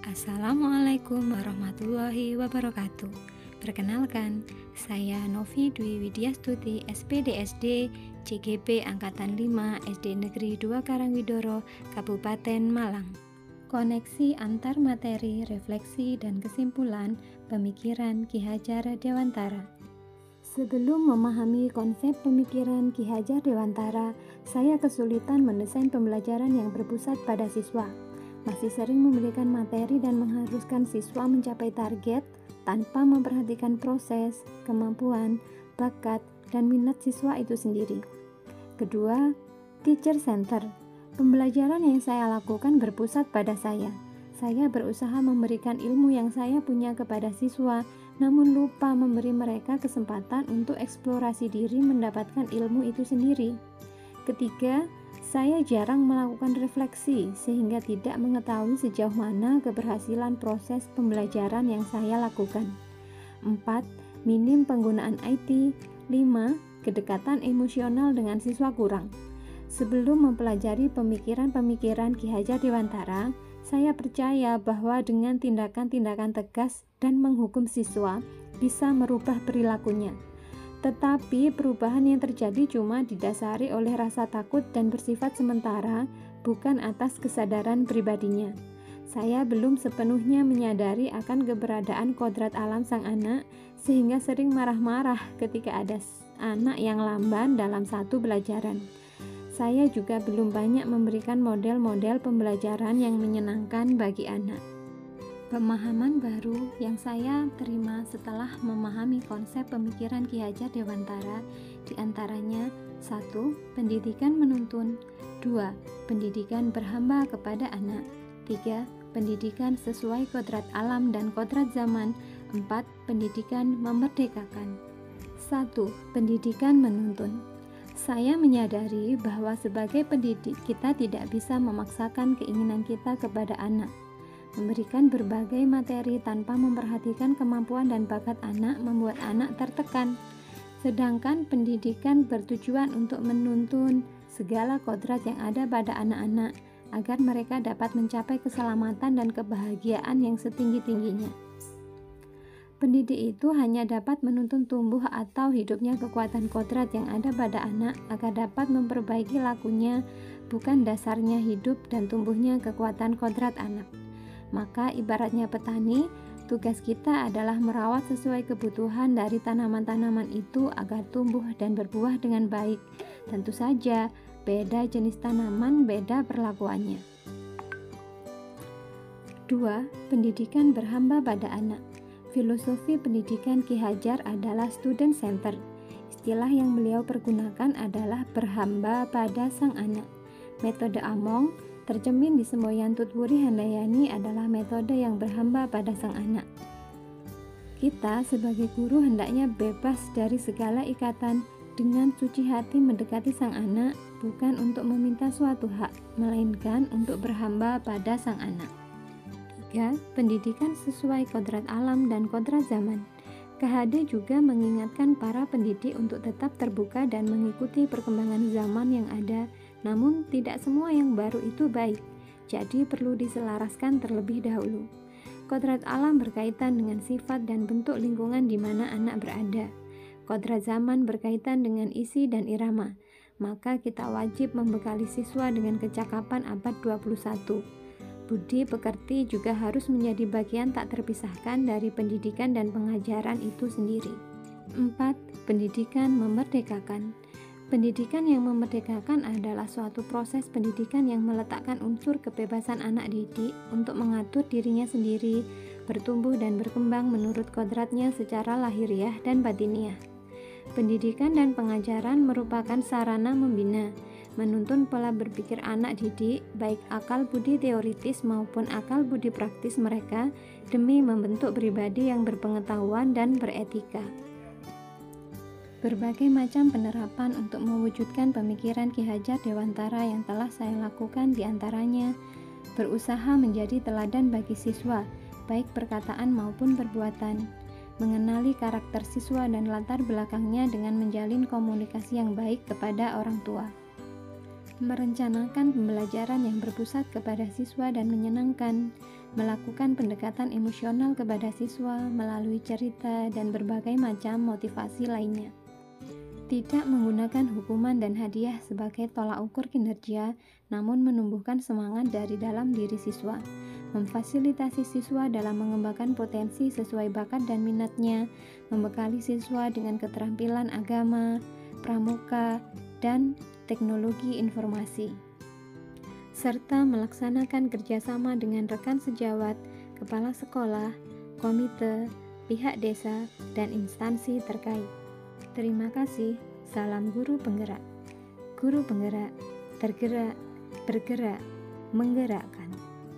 Assalamualaikum warahmatullahi wabarakatuh. Perkenalkan, saya Novi Dwi Widyastuti, SPDSD CGP Angkatan 5 SD Negeri 2 Karangwidoro, Kabupaten Malang. Koneksi antar materi, refleksi, dan kesimpulan pemikiran Ki Hajar Dewantara. Sebelum memahami konsep pemikiran Ki Hajar Dewantara, saya kesulitan mendesain pembelajaran yang berpusat pada siswa. Masih sering memberikan materi dan mengharuskan siswa mencapai target tanpa memperhatikan proses, kemampuan, bakat, dan minat siswa itu sendiri. Kedua, teacher center. Pembelajaran yang saya lakukan berpusat pada saya. Saya berusaha memberikan ilmu yang saya punya kepada siswa, namun lupa memberi mereka kesempatan untuk eksplorasi diri mendapatkan ilmu itu sendiri. Ketiga, saya jarang melakukan refleksi sehingga tidak mengetahui sejauh mana keberhasilan proses pembelajaran yang saya lakukan. 4. Minim penggunaan IT. 5. Kedekatan emosional dengan siswa kurang. Sebelum mempelajari pemikiran-pemikiran Ki Hajar Dewantara, saya percaya bahwa dengan tindakan-tindakan tegas dan menghukum siswa bisa merubah perilakunya. Tetapi perubahan yang terjadi cuma didasari oleh rasa takut dan bersifat sementara, bukan atas kesadaran pribadinya. Saya belum sepenuhnya menyadari akan keberadaan kodrat alam sang anak, sehingga sering marah-marah ketika ada anak yang lamban dalam satu pelajaran. Saya juga belum banyak memberikan model-model pembelajaran yang menyenangkan bagi anak. Pemahaman baru yang saya terima setelah memahami konsep pemikiran Ki Hajar Dewantara diantaranya 1. Pendidikan menuntun. 2. Pendidikan berhamba kepada anak. 3. Pendidikan sesuai kodrat alam dan kodrat zaman. 4. Pendidikan memerdekakan. 1. Pendidikan menuntun. Saya menyadari bahwa sebagai pendidik kita tidak bisa memaksakan keinginan kita kepada anak. Memberikan berbagai materi tanpa memperhatikan kemampuan dan bakat anak membuat anak tertekan. Sedangkan pendidikan bertujuan untuk menuntun segala kodrat yang ada pada anak-anak agar mereka dapat mencapai keselamatan dan kebahagiaan yang setinggi-tingginya. Pendidik itu hanya dapat menuntun tumbuh atau hidupnya kekuatan kodrat yang ada pada anak agar dapat memperbaiki lakunya, bukan dasarnya hidup dan tumbuhnya kekuatan kodrat anak. Maka ibaratnya petani, tugas kita adalah merawat sesuai kebutuhan dari tanaman-tanaman itu agar tumbuh dan berbuah dengan baik. Tentu saja, beda jenis tanaman, beda perlakuannya. 2. Pendidikan berhamba pada anak. Filosofi pendidikan Ki Hajar adalah student center. Istilah yang beliau pergunakan adalah berhamba pada sang anak. Metode Among tercermin di semboyan Tutwuri Handayani adalah metode yang berhamba pada sang anak. Kita sebagai guru hendaknya bebas dari segala ikatan, dengan suci hati mendekati sang anak, bukan untuk meminta suatu hak, melainkan untuk berhamba pada sang anak. 3. Pendidikan sesuai kodrat alam dan kodrat zaman. KHD juga mengingatkan para pendidik untuk tetap terbuka dan mengikuti perkembangan zaman yang ada, namun tidak semua yang baru itu baik, jadi perlu diselaraskan terlebih dahulu. Kodrat alam berkaitan dengan sifat dan bentuk lingkungan di mana anak berada. Kodrat zaman berkaitan dengan isi dan irama, maka kita wajib membekali siswa dengan kecakapan abad 21. Budi pekerti juga harus menjadi bagian tak terpisahkan dari pendidikan dan pengajaran itu sendiri. 4. Pendidikan memerdekakan. Pendidikan yang memerdekakan adalah suatu proses pendidikan yang meletakkan unsur kebebasan anak didik untuk mengatur dirinya sendiri, bertumbuh dan berkembang menurut kodratnya secara lahiriah dan batiniah. Pendidikan dan pengajaran merupakan sarana membina, menuntun pola berpikir anak didik, baik akal budi teoritis maupun akal budi praktis mereka, demi membentuk pribadi yang berpengetahuan dan beretika. Berbagai macam penerapan untuk mewujudkan pemikiran Ki Hajar Dewantara yang telah saya lakukan diantaranya berusaha menjadi teladan bagi siswa, baik perkataan maupun perbuatan, mengenali karakter siswa dan latar belakangnya dengan menjalin komunikasi yang baik kepada orang tua, merencanakan pembelajaran yang berpusat kepada siswa dan menyenangkan, melakukan pendekatan emosional kepada siswa melalui cerita dan berbagai macam motivasi lainnya. Tidak menggunakan hukuman dan hadiah sebagai tolak ukur kinerja, namun menumbuhkan semangat dari dalam diri siswa. Memfasilitasi siswa dalam mengembangkan potensi sesuai bakat dan minatnya, membekali siswa dengan keterampilan agama, pramuka, dan teknologi informasi, serta melaksanakan kerjasama dengan rekan sejawat, kepala sekolah, komite, pihak desa, dan instansi terkait. Terima kasih. Salam guru penggerak. Guru penggerak, tergerak, bergerak, menggerakkan.